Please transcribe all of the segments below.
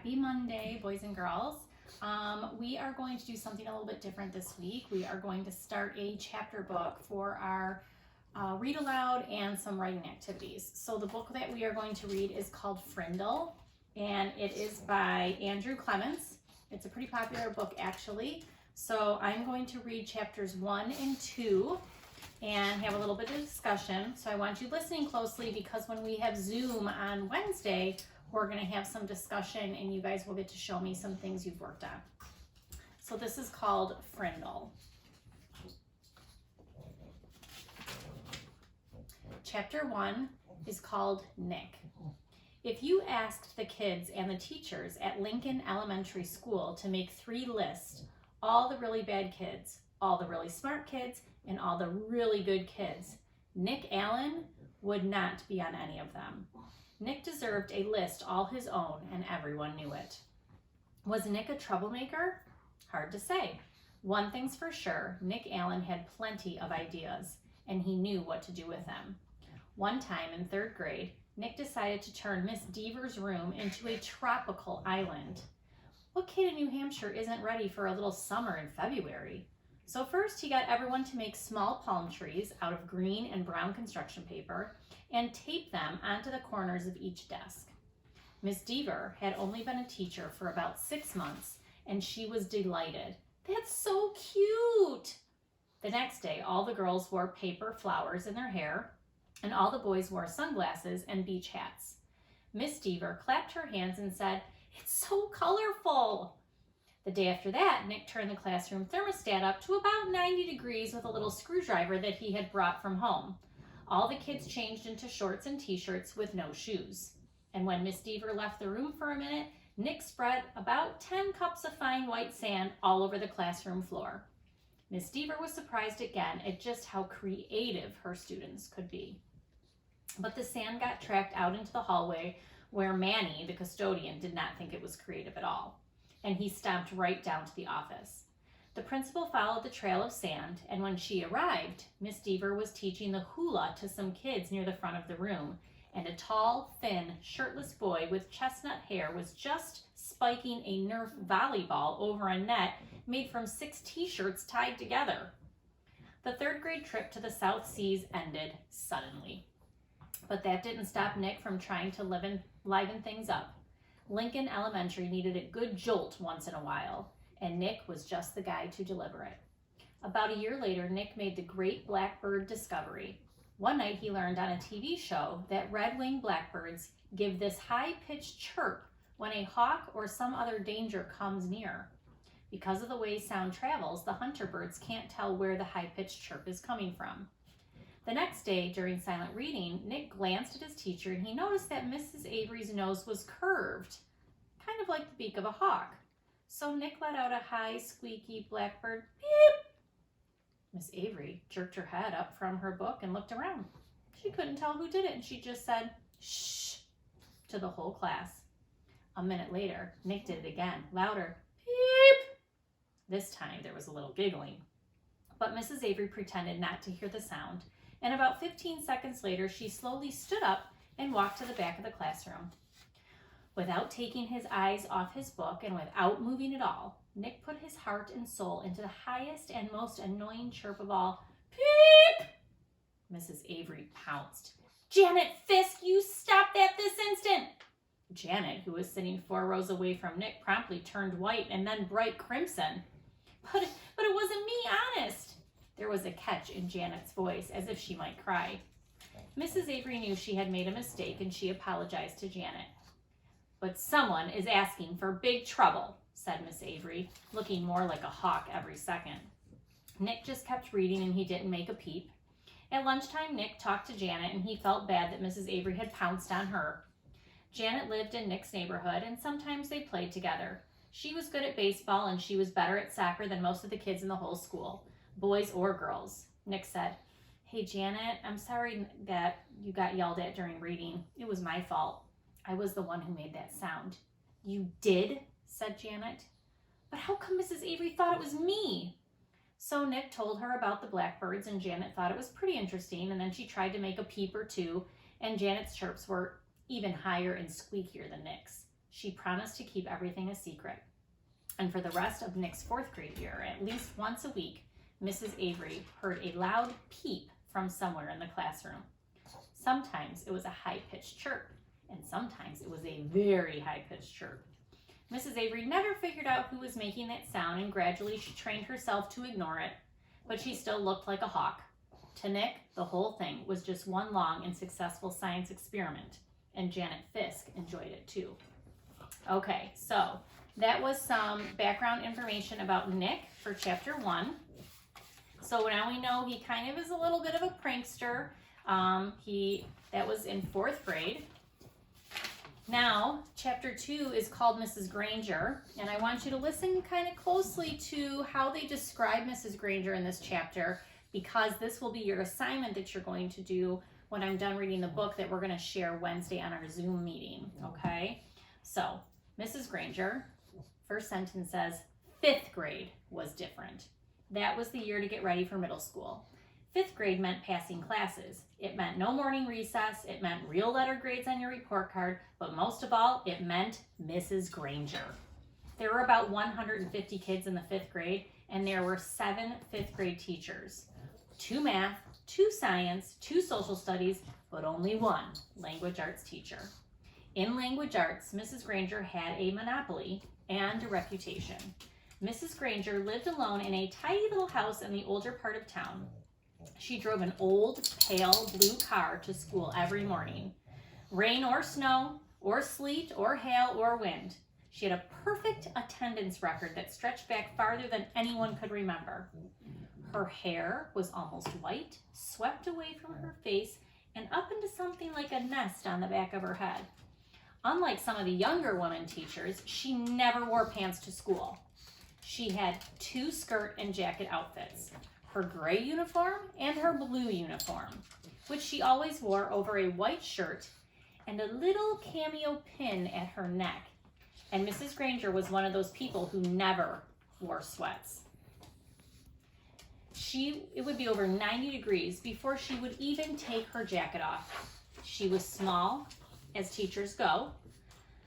Happy Monday, boys and girls. We are going to do something a little bit different this week. We are going to start a chapter book for our read aloud and some writing activities. So the book that we are going to read is called Frindle, and it is by Andrew Clements. It's a pretty popular book, actually. So I'm going to read chapters 1 and 2 and have a little bit of discussion. So I want you listening closely, because when we have Zoom on Wednesday, we're going to have some discussion and you guys will get to show me some things you've worked on. So this is called Frindle. Chapter 1 is called Nick. If you asked the kids and the teachers at Lincoln Elementary School to make 3 lists, all the really bad kids, all the really smart kids, and all the really good kids, Nick Allen would not be on any of them. Nick deserved a list all his own, and everyone knew it. Was Nick a troublemaker? Hard to say. One thing's for sure, Nick Allen had plenty of ideas, and he knew what to do with them. One time in 3rd grade, Nick decided to turn Miss Deaver's room into a tropical island. What kid in New Hampshire isn't ready for a little summer in February? So first he got everyone to make small palm trees out of green and brown construction paper and tape them onto the corners of each desk. Miss Deaver had only been a teacher for about 6 months, and she was delighted. That's so cute! The next day, all the girls wore paper flowers in their hair, and all the boys wore sunglasses and beach hats. Miss Deaver clapped her hands and said, "It's so colorful!" The day after that, Nick turned the classroom thermostat up to about 90 degrees with a little screwdriver that he had brought from home. All the kids changed into shorts and t-shirts with no shoes. And when Miss Deaver left the room for a minute, Nick spread about 10 cups of fine white sand all over the classroom floor. Miss Deaver was surprised again at just how creative her students could be. But the sand got tracked out into the hallway where Manny, the custodian, did not think it was creative at all, and he stomped right down to the office. The principal followed the trail of sand, and when she arrived, Miss Deaver was teaching the hula to some kids near the front of the room, and a tall, thin, shirtless boy with chestnut hair was just spiking a Nerf volleyball over a net made from 6 t-shirts tied together. The 3rd grade trip to the South Seas ended suddenly. But that didn't stop Nick from trying to liven things up. Lincoln Elementary needed a good jolt once in a while, and Nick was just the guy to deliver it. About a year later, Nick made the great blackbird discovery. One night he learned on a TV show that red-winged blackbirds give this high-pitched chirp when a hawk or some other danger comes near. Because of the way sound travels, the hunter birds can't tell where the high-pitched chirp is coming from. The next day, during silent reading, Nick glanced at his teacher and he noticed that Mrs. Avery's nose was curved, kind of like the beak of a hawk. So Nick let out a high, squeaky blackbird beep. Miss Avery jerked her head up from her book and looked around. She couldn't tell who did it, and she just said, "Shh," to the whole class. A minute later, Nick did it again, louder, beep. This time there was a little giggling, but Mrs. Avery pretended not to hear the sound, and about 15 seconds later, she slowly stood up and walked to the back of the classroom. Without taking his eyes off his book and without moving at all, Nick put his heart and soul into the highest and most annoying chirp of all, "Peep!" Mrs. Avery pounced. "Janet Fisk, you stop that this instant!" Janet, who was sitting 4 rows away from Nick, promptly turned white and then bright crimson. But it wasn't me, honest." There was a catch in Janet's voice, as if she might cry. Mrs. Avery knew she had made a mistake, and she apologized to Janet. "But someone is asking for big trouble," said Miss Avery, looking more like a hawk every second. Nick just kept reading, and he didn't make a peep. At lunchtime, Nick talked to Janet, and he felt bad that Mrs. Avery had pounced on her. Janet lived in Nick's neighborhood, and sometimes they played together. She was good at baseball, and she was better at soccer than most of the kids in the whole school, boys or girls. Nick said, "Hey, Janet, I'm sorry that you got yelled at during reading. It was my fault. I was the one who made that sound." "You did?" said Janet. "But how come Mrs. Avery thought it was me?" So Nick told her about the blackbirds, and Janet thought it was pretty interesting, and then she tried to make a peep or two, and Janet's chirps were even higher and squeakier than Nick's. She promised to keep everything a secret. And for the rest of Nick's 4th grade year, at least once a week, Mrs. Avery heard a loud peep from somewhere in the classroom. Sometimes it was a high-pitched chirp, and sometimes it was a very high-pitched chirp. Mrs. Avery never figured out who was making that sound, and gradually she trained herself to ignore it, but she still looked like a hawk. To Nick, the whole thing was just one long and successful science experiment, and Janet Fisk enjoyed it too. Okay, so that was some background information about Nick for chapter 1. So now we know he kind of is a little bit of a prankster. That was in 4th grade. Now, chapter 2 is called Mrs. Granger, and I want you to listen kind of closely to how they describe Mrs. Granger in this chapter, because this will be your assignment that you're going to do when I'm done reading the book that we're going to share Wednesday on our Zoom meeting, okay? So, Mrs. Granger, first sentence says, 5th grade was different. That was the year to get ready for middle school. 5th grade meant passing classes. It meant no morning recess. It meant real letter grades on your report card. But most of all, it meant Mrs. Granger. There were about 150 kids in the 5th grade, and there were 7 5th grade teachers. 2 math, 2 science, 2 social studies, but only 1 language arts teacher. In language arts, Mrs. Granger had a monopoly and a reputation. Mrs. Granger lived alone in a tiny little house in the older part of town. She drove an old, pale blue car to school every morning. Rain or snow, or sleet, or hail, or wind. She had a perfect attendance record that stretched back farther than anyone could remember. Her hair was almost white, swept away from her face, and up into something like a nest on the back of her head. Unlike some of the younger women teachers, she never wore pants to school. She had 2 skirt and jacket outfits, her gray uniform and her blue uniform, which she always wore over a white shirt, and a little cameo pin at her neck. And Mrs. Granger was one of those people who never wore sweats. It would be over 90 degrees before she would even take her jacket off. She was small, as teachers go.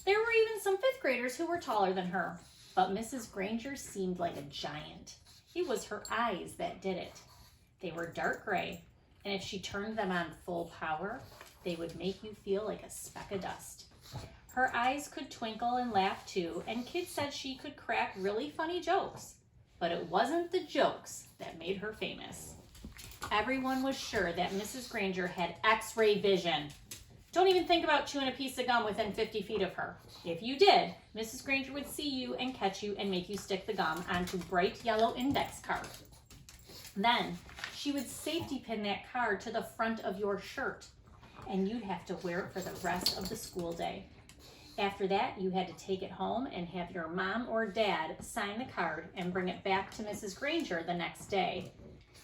There were even some 5th graders who were taller than her, but Mrs. Granger seemed like a giant. It was her eyes that did it. They were dark gray, and if she turned them on full power, they would make you feel like a speck of dust. Her eyes could twinkle and laugh too, and kids said she could crack really funny jokes. But it wasn't the jokes that made her famous. Everyone was sure that Mrs. Granger had X-ray vision. Don't even think about chewing a piece of gum within 50 feet of her. If you did, Mrs. Granger would see you and catch you and make you stick the gum onto bright yellow index card. Then she would safety pin that card to the front of your shirt, and you'd have to wear it for the rest of the school day. After that, you had to take it home and have your mom or dad sign the card and bring it back to Mrs. Granger the next day.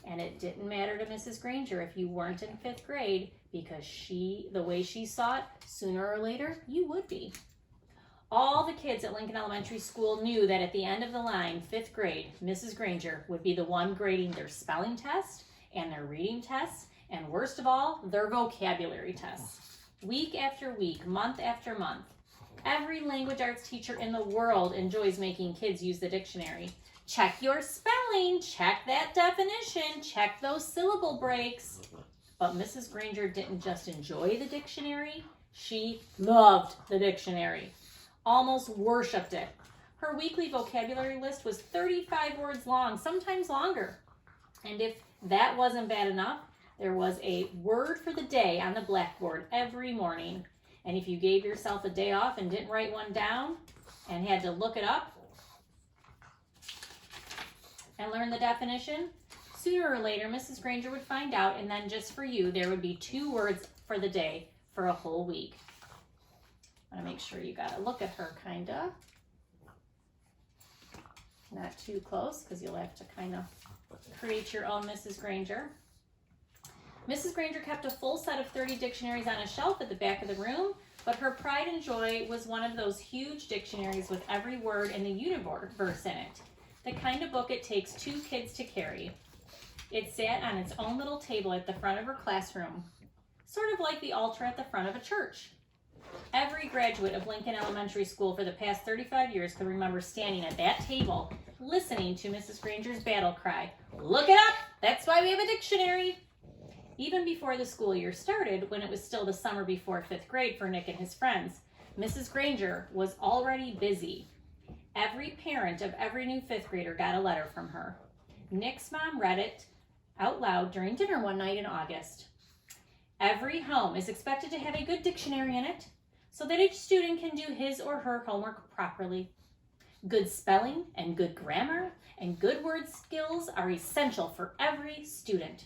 And it didn't matter to Mrs. Granger if you weren't in 5th grade, because the way she saw it, sooner or later, you would be. All the kids at Lincoln Elementary School knew that at the end of the line, 5th grade, Mrs. Granger would be the one grading their spelling test and their reading tests, and worst of all, their vocabulary tests. Week after week, month after month, every language arts teacher in the world enjoys making kids use the dictionary. Check your spelling, check that definition, check those syllable breaks. But Mrs. Granger didn't just enjoy the dictionary, she loved the dictionary, almost worshipped it. Her weekly vocabulary list was 35 words long, sometimes longer. And if that wasn't bad enough, there was a word for the day on the blackboard every morning. And if you gave yourself a day off and didn't write one down and had to look it up and learn the definition, sooner or later Mrs. Granger would find out, and then just for you, there would be 2 words for the day for a whole week. I want to make sure you got to look at her kind of. Not too close, because you'll have to kind of create your own Mrs. Granger. Mrs. Granger kept a full set of 30 dictionaries on a shelf at the back of the room, but her pride and joy was one of those huge dictionaries with every word in the universe in it, the kind of book it takes 2 kids to carry. It sat on its own little table at the front of her classroom, sort of like the altar at the front of a church. Every graduate of Lincoln Elementary School for the past 35 years can remember standing at that table, listening to Mrs. Granger's battle cry, "Look it up! That's why we have a dictionary!" Even before the school year started, when it was still the summer before 5th grade for Nick and his friends, Mrs. Granger was already busy. Every parent of every new 5th grader got a letter from her. Nick's mom read it out loud during dinner one night in August. Every home is expected to have a good dictionary in it so that each student can do his or her homework properly. Good spelling and good grammar and good word skills are essential for every student.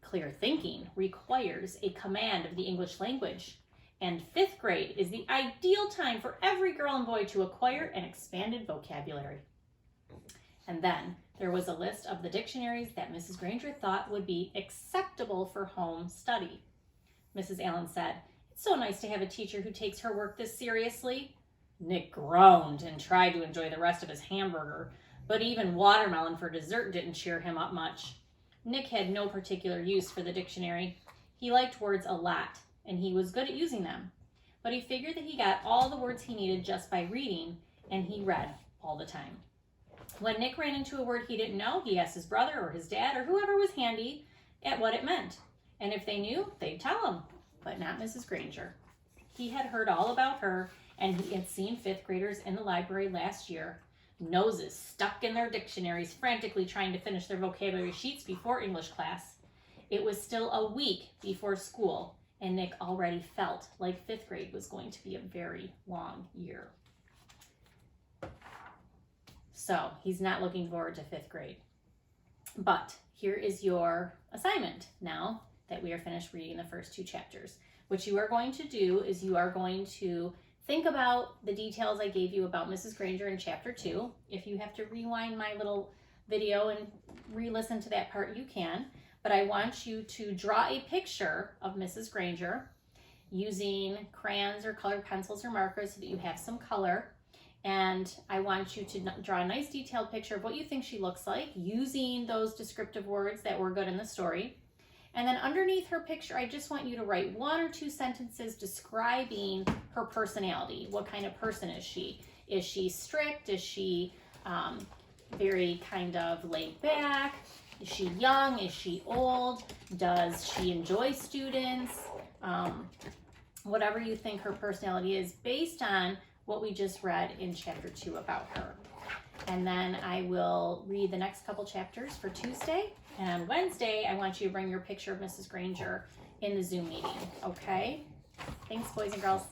Clear thinking requires a command of the English language, and 5th grade is the ideal time for every girl and boy to acquire an expanded vocabulary. And then there was a list of the dictionaries that Mrs. Granger thought would be acceptable for home study. Mrs. Allen said, "It's so nice to have a teacher who takes her work this seriously." Nick groaned and tried to enjoy the rest of his hamburger, but even watermelon for dessert didn't cheer him up much. Nick had no particular use for the dictionary. He liked words a lot, and he was good at using them. But he figured that he got all the words he needed just by reading, and he read all the time. When Nick ran into a word he didn't know, he asked his brother or his dad or whoever was handy at what it meant. And if they knew, they'd tell him, but not Mrs. Granger. He had heard all about her, and he had seen 5th graders in the library last year, noses stuck in their dictionaries, frantically trying to finish their vocabulary sheets before English class. It was still a week before school, and Nick already felt like 5th grade was going to be a very long year. So he's not looking forward to 5th grade. But here is your assignment now that we are finished reading the first 2 chapters. What you are going to do is you are going to think about the details I gave you about Mrs. Granger in chapter 2. If you have to rewind my little video and re-listen to that part, you can. But I want you to draw a picture of Mrs. Granger using crayons or colored pencils or markers so that you have some color. And I want you to draw a nice detailed picture of what you think she looks like using those descriptive words that were good in the story. And then underneath her picture, I just want you to write 1 or 2 sentences describing her personality. What kind of person is she? Is she strict? Is she very kind of laid back? Is she young? Is she old? Does she enjoy students? Whatever you think her personality is based on what we just read in chapter 2 about her. And then I will read the next couple chapters for Tuesday. And on Wednesday, I want you to bring your picture of Mrs. Granger in the Zoom meeting, okay? Thanks, boys and girls.